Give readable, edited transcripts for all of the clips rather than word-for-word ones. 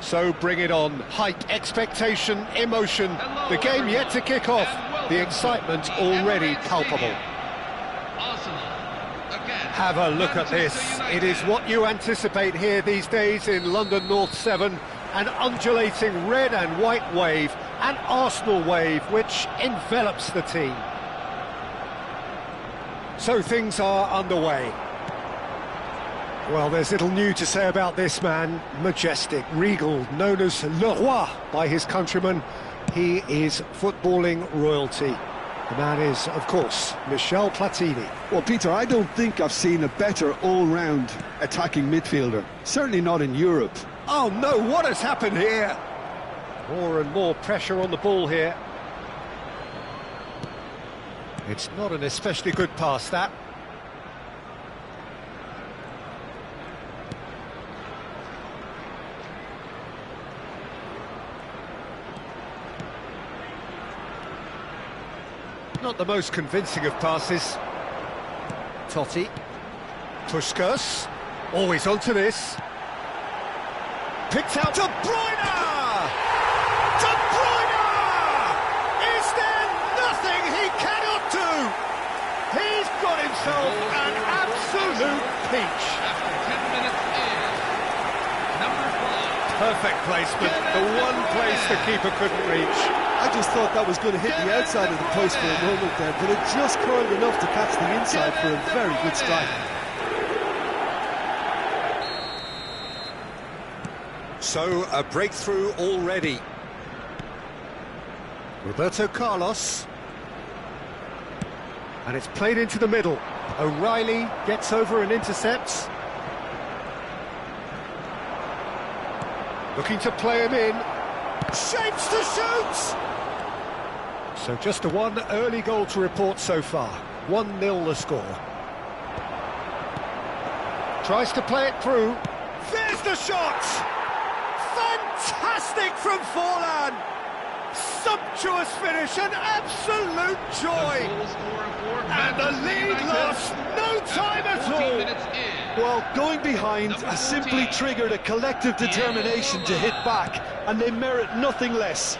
So bring it on. Hype, expectation, emotion. The game yet to kick off. The excitement already palpable. Have a look at this. It is what you anticipate here these days in London North 7. An undulating red and white wave, an Arsenal wave which envelops the team. So things are underway. Well, there's little new to say about this man. Majestic, regal, known as Le Roi by his countrymen. He is footballing royalty. The man is, of course, Michel Platini. Well, Peter, I don't think I've seen a better all-round attacking midfielder. Certainly not in Europe. Oh no, what has happened here? More and more pressure on the ball here. It's not an especially good pass, that. Not the most convincing of passes. Totti. Puskas. Always onto this. Picked out. De Bruyne! De Bruyne! Is there nothing he cannot do? He's got himself an absolute peach. After 10 minutes in, number 5. Perfect placement. The one place the keeper couldn't reach. I just thought that was going to hit the outside of the post for a moment there, but it just curled enough to catch the inside for a very good strike. So, a breakthrough already. Roberto Carlos. And it's played into the middle. O'Reilly gets over and intercepts. Looking to play him in. Shapes to shoot! So just a one early goal to report so far. 1-0 the score. Tries to play it through. There's the shot! Fantastic from Forlan! Sumptuous finish, an absolute joy! And the lead lost no time at all! Well, going behind has simply triggered a collective determination to hit back, and they merit nothing less.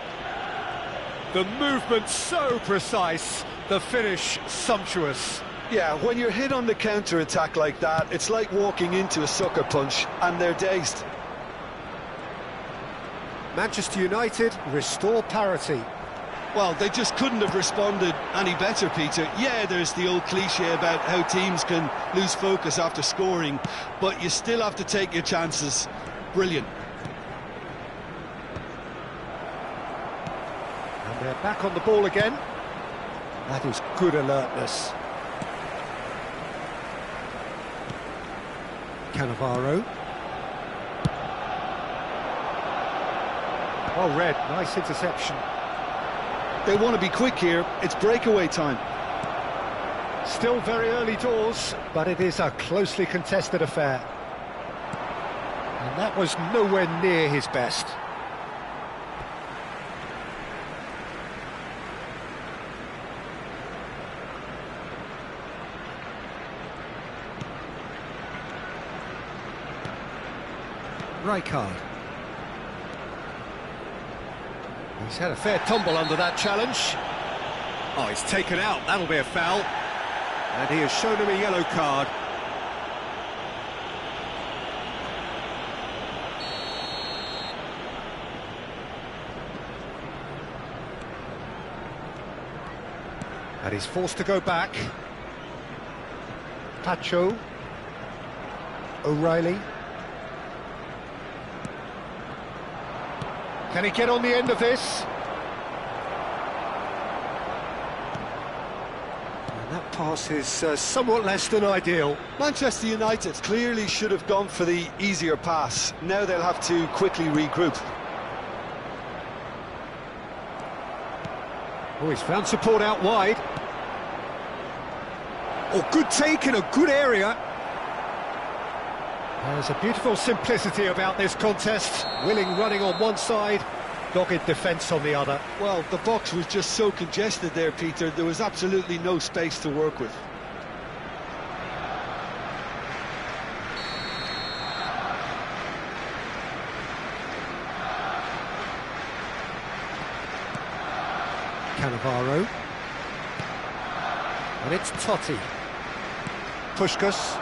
The movement so precise, the finish sumptuous. Yeah, when you're hit on the counter-attack like that, it's like walking into a sucker punch, and they're dazed. Manchester United restore parity. Well, they just couldn't have responded any better, Peter. Yeah, there's the old cliche about how teams can lose focus after scoring, but you still have to take your chances. Brilliant. And they're back on the ball again. That is good alertness. Cannavaro. Well read, nice interception. They want to be quick here, it's breakaway time. Still very early doors, but it is a closely contested affair. And that was nowhere near his best. Rijkaard. He's had a fair tumble under that challenge. Oh, he's taken out, that'll be a foul. And he has shown him a yellow card. And he's forced to go back. Pacho. O'Reilly. Can he get on the end of this? And that pass is somewhat less than ideal. Manchester United clearly should have gone for the easier pass. Now they'll have to quickly regroup. Oh, he's found support out wide. Oh, good take in a good area. There's a beautiful simplicity about this contest. Willing running on one side, dogged defence on the other. Well, the box was just so congested there, Peter. There was absolutely no space to work with. Cannavaro. And it's Totti. Puskás.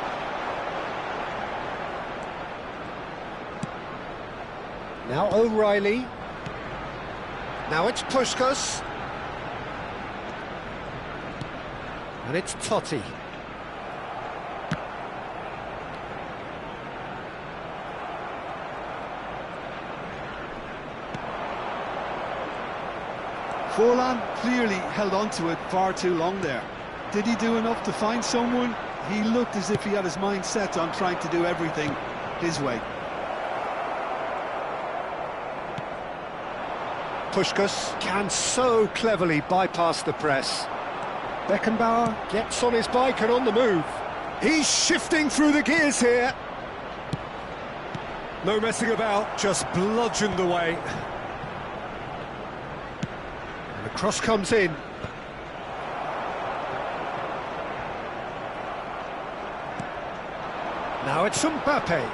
Now O'Reilly. Now it's Puskás. And it's Totti. Forlan clearly held on to it far too long there. Did he do enough to find someone? He looked as if he had his mind set on trying to do everything his way. Puskás can so cleverly bypass the press. Beckenbauer gets on his bike and on the move. He's shifting through the gears here. No messing about, just bludgeoned away. And the cross comes in. Now it's Mbappe.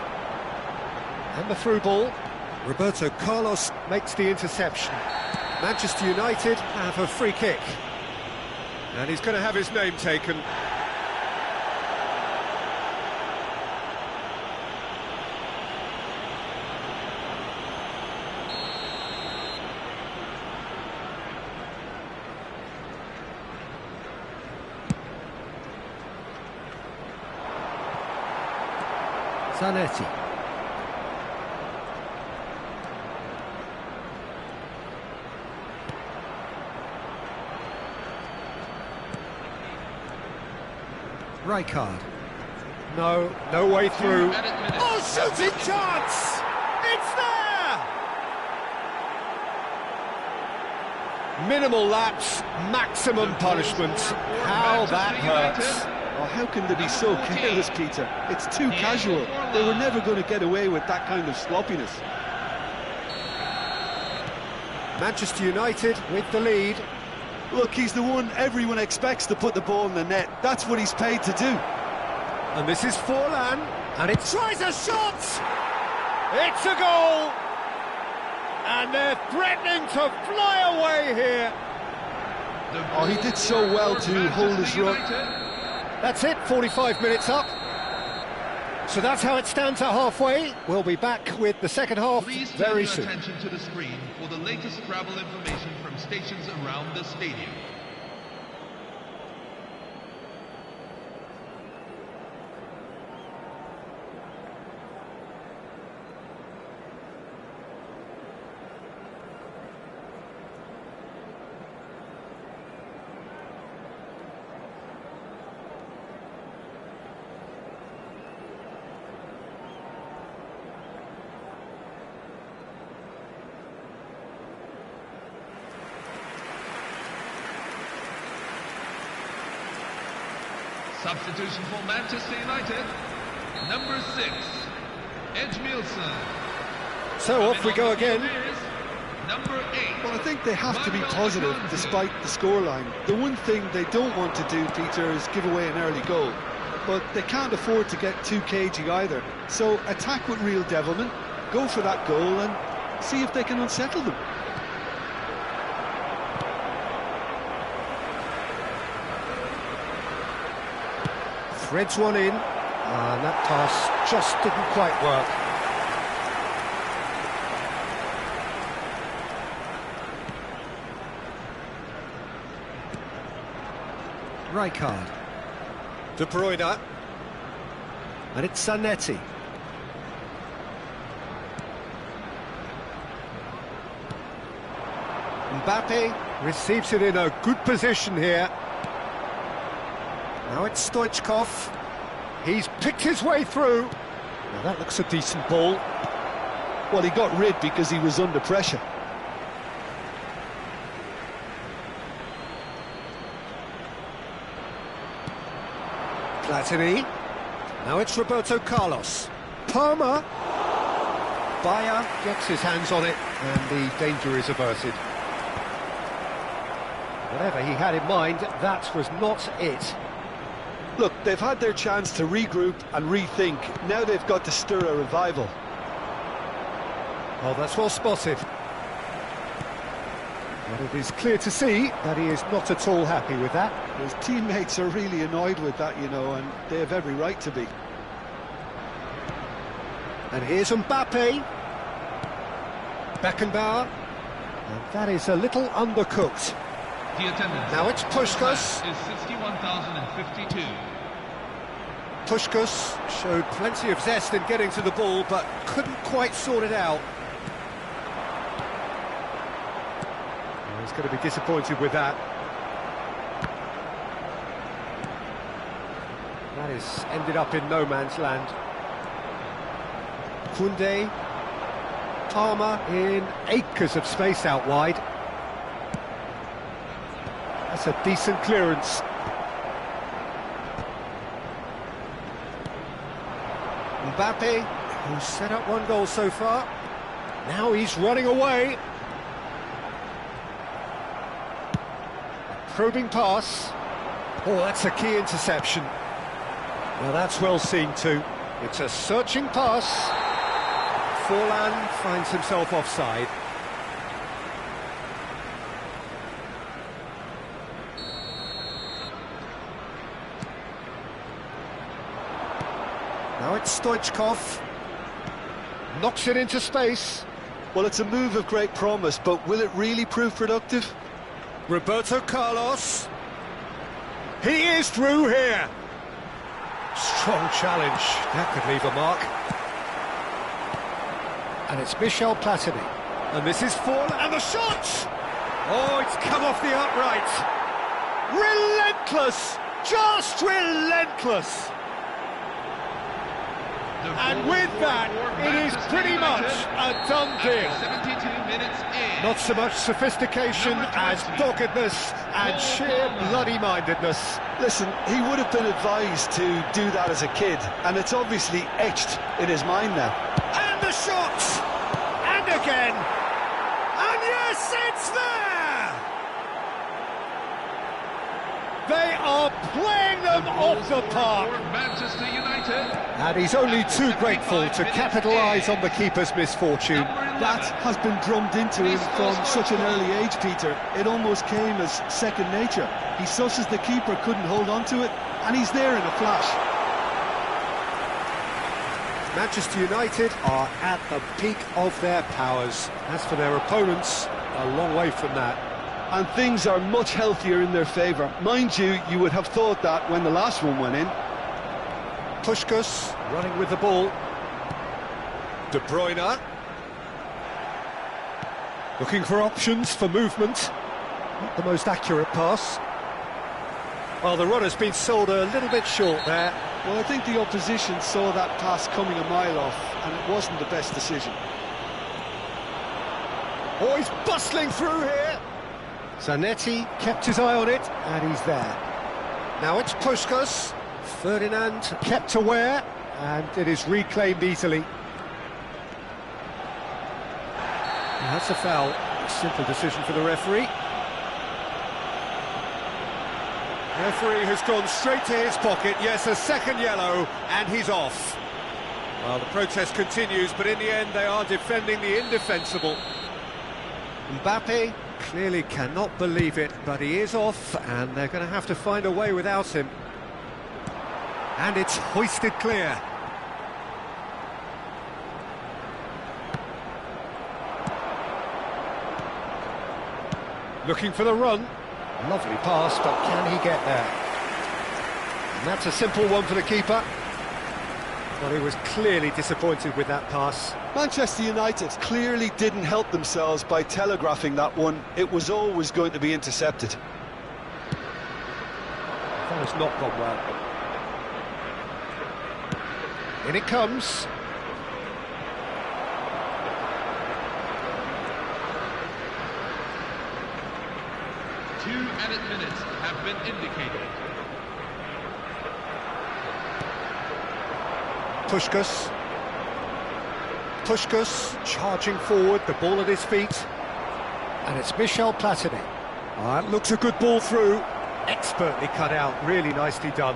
And the through ball. Roberto Carlos makes the interception. Manchester United have a free kick. And he's going to have his name taken. Zanetti. Rijkaard. No way through. Oh, shooting chance! It's there! Minimal lapse, maximum punishment. How that hurts. Oh, how can they be so careless, Peter? It's too casual. They were never going to get away with that kind of sloppiness. Manchester United with the lead. Look, he's the one everyone expects to put the ball in the net. That's what he's paid to do. And this is Forlan, and it tries a shot! It's a goal! And they're threatening to fly away here. Oh, he did so well to hold his run. That's it, 45 minutes up. So that's how it stands at halfway. We'll be back with the second half very soon. Please turn your attention to the screen for the latest travel information from stations around the stadium. Substitution for Manchester United, number 6, Edmilson. So off we go again. Number 8. Well, I think they have to be positive despite the scoreline. The one thing they don't want to do, Peter, is give away an early goal. But they can't afford to get too cagey either. So attack with real devilment, go for that goal and see if they can unsettle them. Threads one in, and that pass just didn't quite work. Rijkaard. De Bruyne. And it's Zanetti. Mbappe receives it in a good position here. Now it's Stoichkov. He's picked his way through. Now that looks a decent ball. Well, he got rid because he was under pressure. Platini. Now it's Roberto Carlos. Palmer. Bayer gets his hands on it, and the danger is averted. Whatever he had in mind, that was not it. Look, they've had their chance to regroup and rethink. Now they've got to stir a revival. Oh, that's well spotted. But it is clear to see that he is not at all happy with that. His teammates are really annoyed with that, you know, and they have every right to be. And here's Mbappe. Beckenbauer. And that is a little undercooked. The attendance Now it's Puskás. is 61,052. Puskás showed plenty of zest in getting to the ball, but couldn't quite sort it out. Well, he's going to be disappointed with that. That is ended up in no man's land. Koundé. Palmer in acres of space out wide. That's a decent clearance. Mbappe, who's set up one goal so far. Now he's running away. Probing pass. Oh, that's a key interception. Well, that's well seen too. It's a searching pass. Forlan finds himself offside. Now it's Stoichkov. Knocks it into space. Well, it's a move of great promise, but will it really prove productive? Roberto Carlos. He is through here. Strong challenge. That could leave a mark. And it's Michel Platini. And this is Forlan. And the shot! Oh, it's come off the upright. Relentless! Just relentless! And with that, it is pretty much a done deal. 72 minutes in. Not so much sophistication as doggedness and sheer bloody-mindedness. Listen, he would have been advised to do that as a kid, and it's obviously etched in his mind now. And the shot! And again! And yes, it's there! They are playing them off the park! For Manchester United. And he's only too grateful to capitalise on the keeper's misfortune. That has been drummed into him from such an early age, Peter. It almost came as second nature. He susses the keeper couldn't hold on to it, and he's there in a flash. Manchester United are at the peak of their powers. As for their opponents, a long way from that. And things are much healthier in their favour. Mind you, you would have thought that when the last one went in. Puskás running with the ball. De Bruyne. Looking for options for movement. Not the most accurate pass. Well, the runner's been sold a little bit short there. Well, I think the opposition saw that pass coming a mile off, and it wasn't the best decision. Oh, he's bustling through here. Zanetti kept his eye on it, and he's there. Now it's Puskás. Ferdinand kept aware, and it is reclaimed easily. And that's a foul. Simple decision for the referee. Referee has gone straight to his pocket. Yes, a second yellow, and he's off. Well, the protest continues, but in the end they are defending the indefensible. Mbappe clearly cannot believe it, but he is off, and they're going to have to find a way without him. And it's hoisted clear. Looking for the run. Lovely pass, but can he get there? And that's a simple one for the keeper. Well, he was clearly disappointed with that pass. Manchester United clearly didn't help themselves by telegraphing that one. It was always going to be intercepted. That has not gone well. In it comes. Two added minutes have been indicated. Puskás charging forward, the ball at his feet. And it's Michel Platini. That looks a good ball through. Expertly cut out, really nicely done.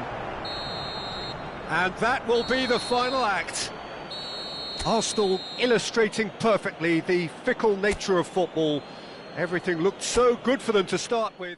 And that will be the final act. Arsenal illustrating perfectly the fickle nature of football. Everything looked so good for them to start with.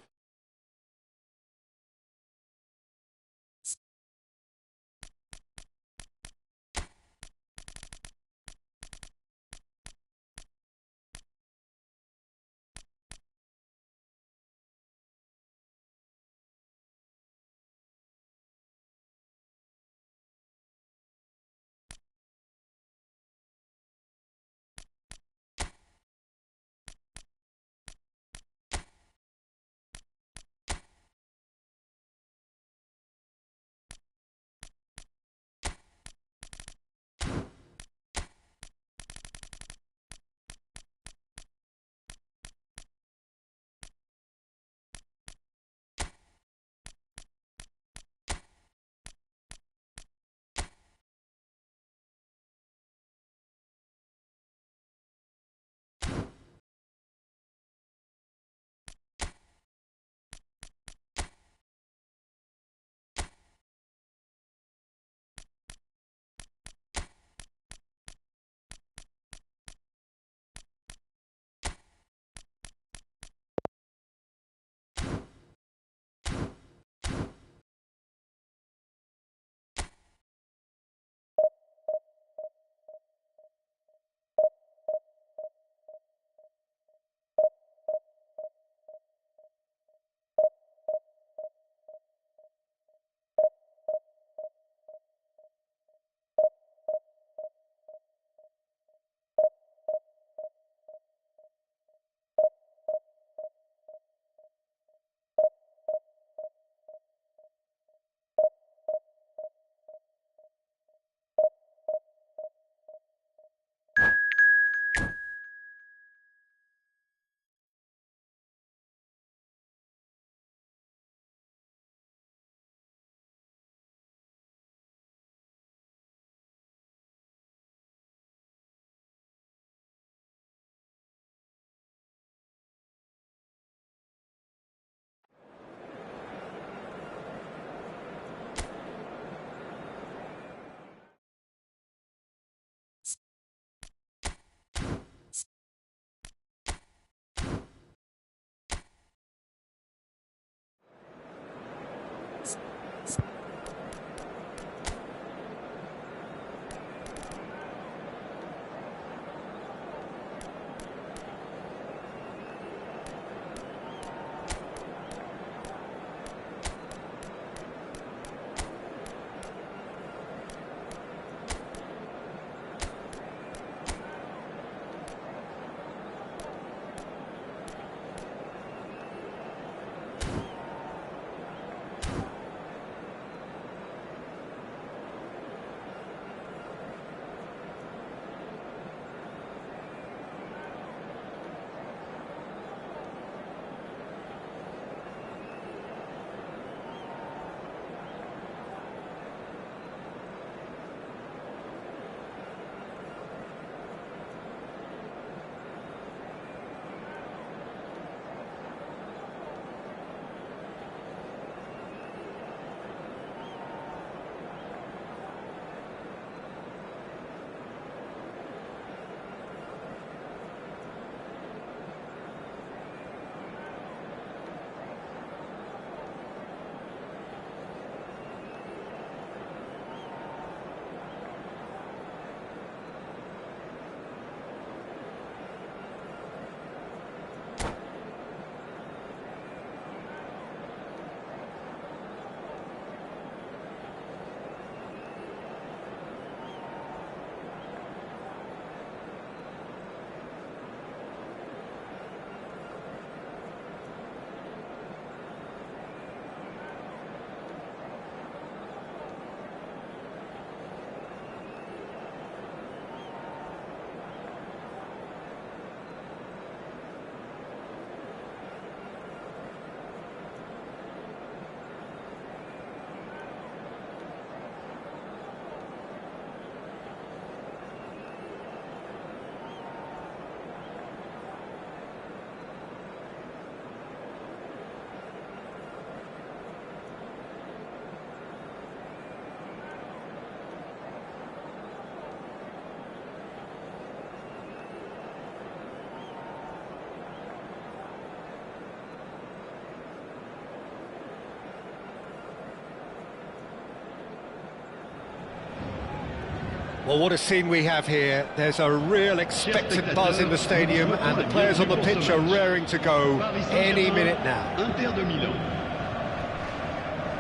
Well, what a scene we have here. There's a real expectant buzz in the stadium, and the players on the pitch are raring to go any minute now.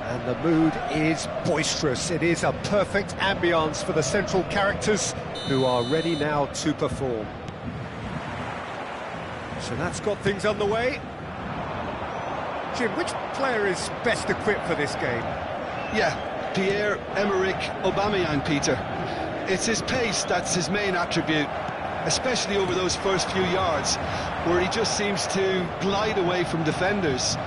And the mood is boisterous. It is a perfect ambience for the central characters who are ready now to perform. So that's got things underway. Jim, which player is best equipped for this game? Yeah, Pierre-Emerick Aubameyang, Peter. It's his pace that's his main attribute, especially over those first few yards, where he just seems to glide away from defenders,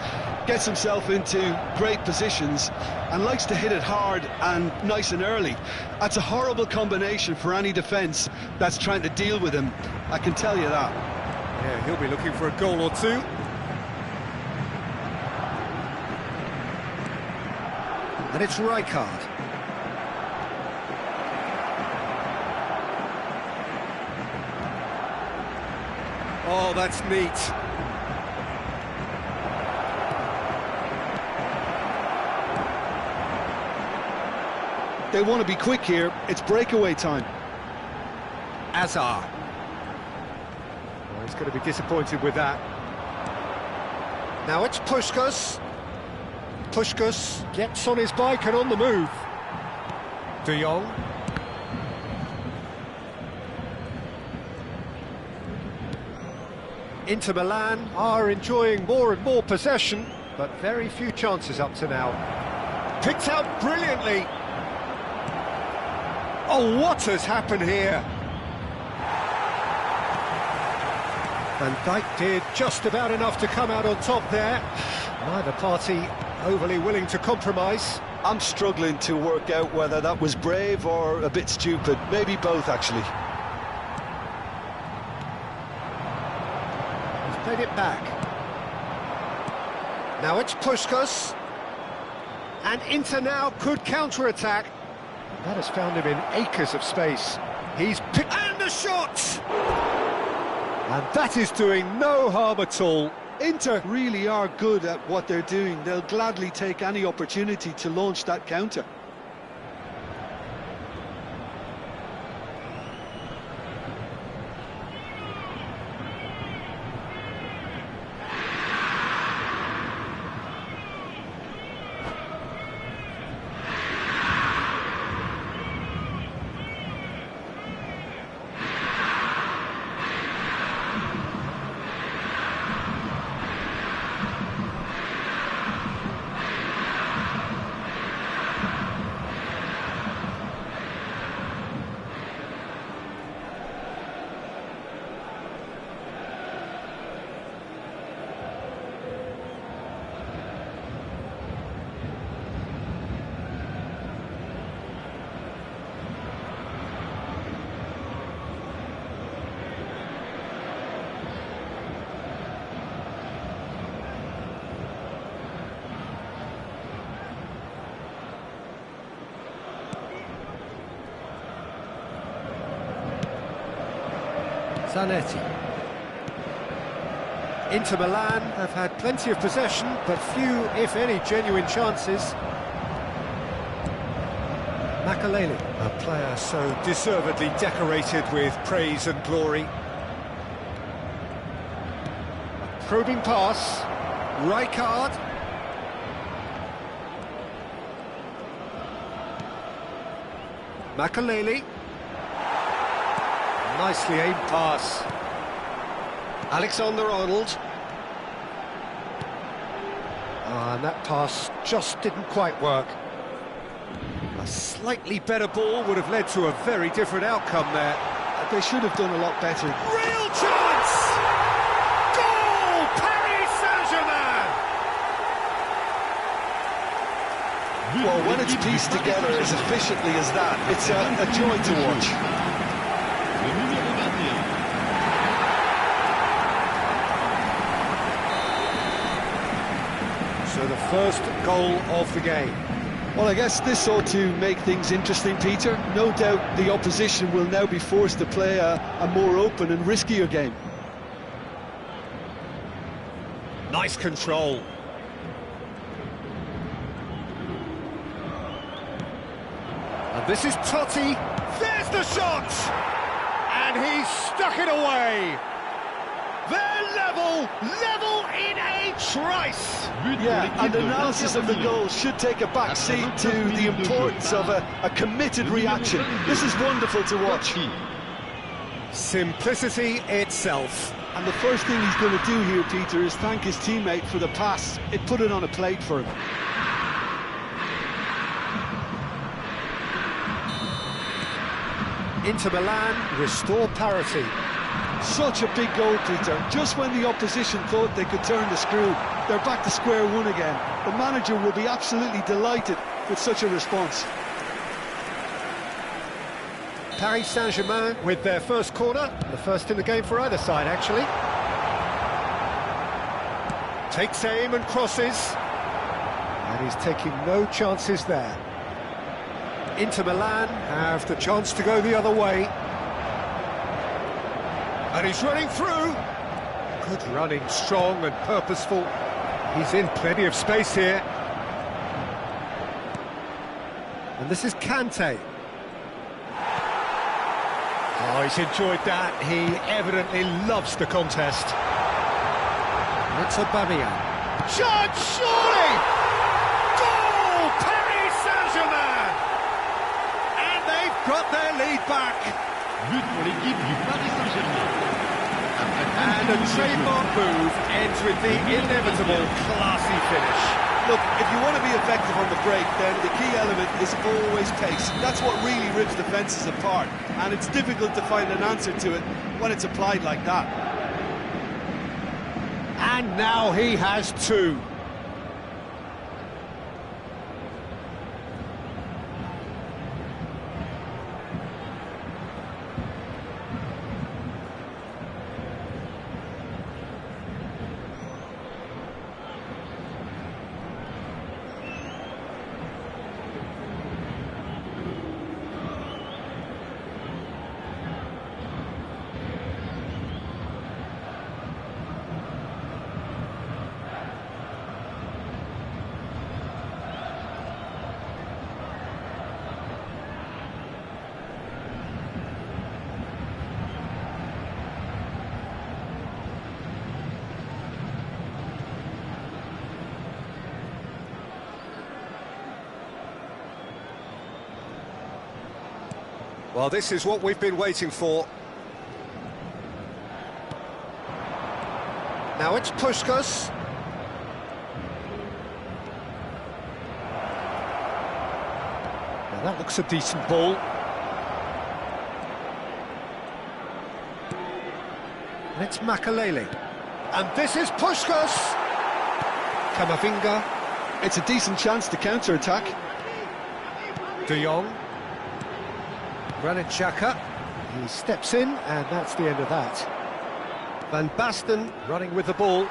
gets himself into great positions, and likes to hit it hard and nice and early. That's a horrible combination for any defence that's trying to deal with him, I can tell you that. Yeah, he'll be looking for a goal or two. And it's Rijkaard. Oh, that's neat. They want to be quick here. It's breakaway time. Azar. Oh, he's going to be disappointed with that. Now it's Puskás. Puskás gets on his bike and on the move. De Jong. Inter Milan are enjoying more and more possession, but very few chances up to now. Picked out brilliantly. Oh, what has happened here? Van Dijk did just about enough to come out on top there. Neither party overly willing to compromise. I'm struggling to work out whether that was brave or a bit stupid. Maybe both, actually. He's played it back. Now it's Puskás. And Inter now could counter-attack. That has found him in acres of space. He's picked... And the shot! And that is doing no harm at all. Inter really are good at what they're doing. They'll gladly take any opportunity to launch that counter. Zanetti. Inter Milan have had plenty of possession, but few, if any, genuine chances. Makaleli, a player so deservedly decorated with praise and glory. Probing pass. Rijkaard. Makaleli. Nicely aimed pass. Alexander-Arnold. And that pass just didn't quite work. A slightly better ball would have led to a very different outcome there. They should have done a lot better. Real chance! Goal! Paris Saint-Germain! Well, when it's pieced together as efficiently as that, it's a joy to watch. So the first goal of the game. Well, I guess this ought to make things interesting, Peter. No doubt the opposition will now be forced to play a more open and riskier game. Nice control. And this is Totti. There's Here's the shot! And he's stuck it away. They're level in a trice. Yeah, and analysis of the goal should take a back seat to the importance of a committed reaction. This is wonderful to watch. Simplicity itself. And the first thing he's going to do here, Peter, is thank his teammate for the pass. It put it on a plate for him. Inter Milan restore parity. Such a big goal, Peter. Just when the opposition thought they could turn the screw, they're back to square one again. The manager will be absolutely delighted with such a response. Paris Saint-Germain with their first corner, the first in the game for either side, actually. Takes aim and crosses, and he's taking no chances there. Inter Milan have the chance to go the other way. And he's running through. Good running, strong and purposeful. He's in plenty of space here. And this is Kante. Oh, he's enjoyed that. He evidently loves the contest. It's Aubameyang. Shot, surely! Goal! Paris Saint-Germain! And they've got their lead back. But pour l'équipe du Paris Saint-Germain. And a trademark move ends with the inevitable classy finish. Look, if you want to be effective on the break, then the key element is always pace. That's what really rips defences apart, and it's difficult to find an answer to it when it's applied like that. And now he has two. Well, this is what we've been waiting for. Now it's Puskas. Now that looks a decent ball. And it's Makalele. And this is Puskas. Camavinga. It's a decent chance to counter-attack. De Jong. Granit Xhaka, he steps in, and that's the end of that. Van Basten running with the ball. You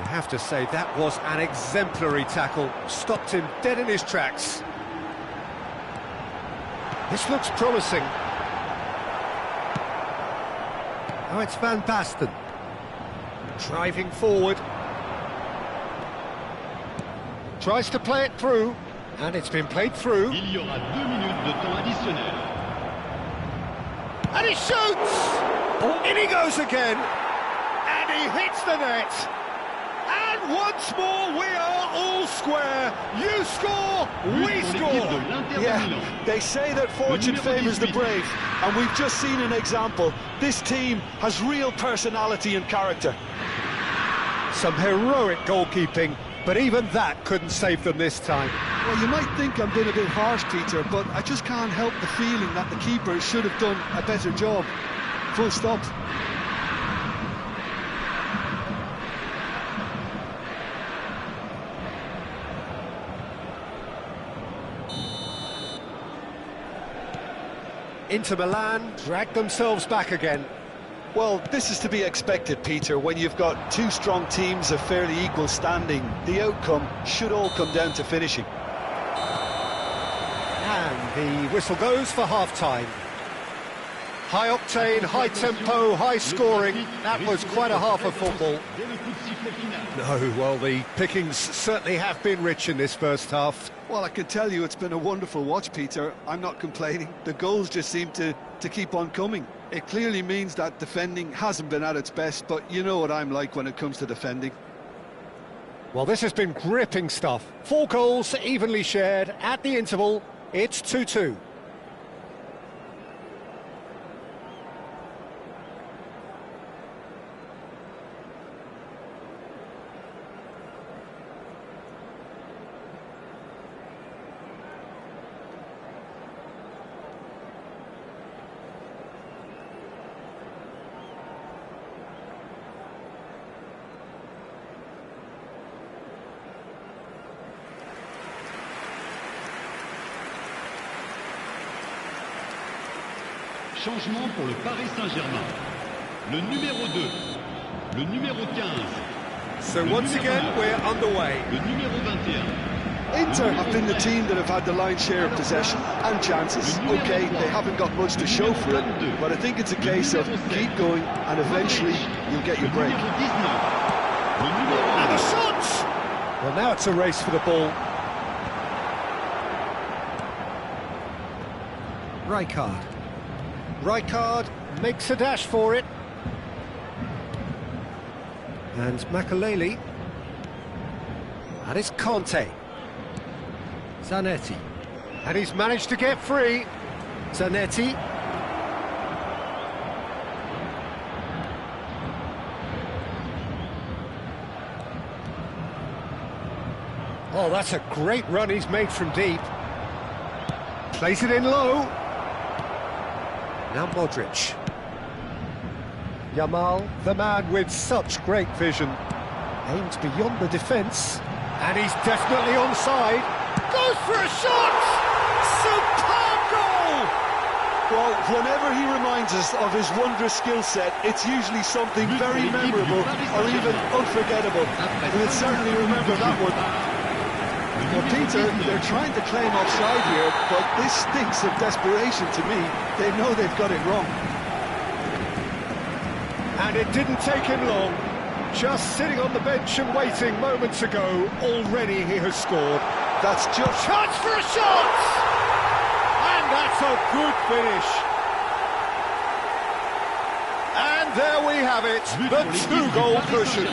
have to say that was an exemplary tackle, stopped him dead in his tracks. This looks promising. Now it's Van Basten. Driving forward. Tries to play it through. And it's been played through. Il y aura 2 minutes de temps additionnel. And he shoots! Oh, in he goes again. And he hits the net. And once more we are all square. You score, we score. Yeah, they say that fortune favours the brave. And we've just seen an example. This team has real personality and character. Some heroic goalkeeping, but even that couldn't save them this time. Well, you might think I'm being a bit harsh, Peter, but I just can't help the feeling that the keeper should have done a better job. Full stop. Inter Milan drag themselves back again. Well, this is to be expected, Peter. When you've got two strong teams of fairly equal standing, the outcome should all come down to finishing. And the whistle goes for half-time. High octane, high tempo, high scoring. That was quite a half of football. No, well, the pickings certainly have been rich in this first half. Well, I can tell you it's been a wonderful watch, Peter. I'm not complaining. The goals just seem to keep on coming. It clearly means that defending hasn't been at its best, but you know what I'm like when it comes to defending. Well, this has been gripping stuff. 4 goals evenly shared at the interval. It's 2-2. Changement pour le Paris Saint-Germain. Le numéro 2, le numéro 15. So once again, we're underway. Le numéro 21. Inter have been the team that have had the lion's share of possession and chances. Okay, they haven't got much to show for it, but I think it's a case of keep going and eventually you'll get your break. And the shots! Well, now it's a race for the ball. Rijkaard makes a dash for it. And Makaleli. And it's Conte. Zanetti. And he's managed to get free. Zanetti. Oh, that's a great run he's made from deep. Plays it in low. Now Modric. Yamal, the man with such great vision. Aims beyond the defence. And he's definitely onside. Goes for a shot! Superb goal! Well, whenever he reminds us of his wondrous skill set, it's usually something very memorable or even unforgettable. We'll certainly remember that one. Well, Peter, they're trying to claim offside here, but this stinks of desperation to me. They know they've got it wrong. And it didn't take him long. Just sitting on the bench and waiting moments ago, already he has scored. That's just... Chance for a shot! And that's a good finish. And there we have it, the 2-goal cushion.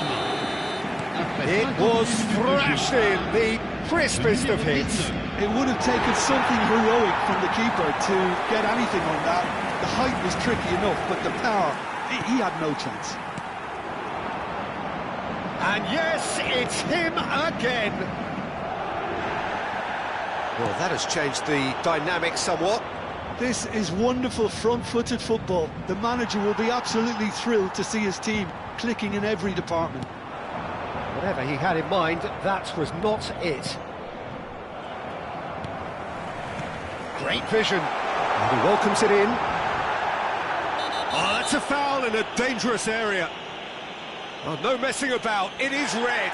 It was thrashed in, the crispest of hits. It would have taken something heroic from the keeper to get anything on that. The height was tricky enough, but the power, he had no chance. And yes, it's him again. Well, that has changed the dynamic somewhat. This is wonderful front-footed football. The manager will be absolutely thrilled to see his team clicking in every department. Whatever he had in mind, that was not it. Great vision. And he welcomes it in. Oh, that's a foul in a dangerous area. Oh, no messing about, it is red.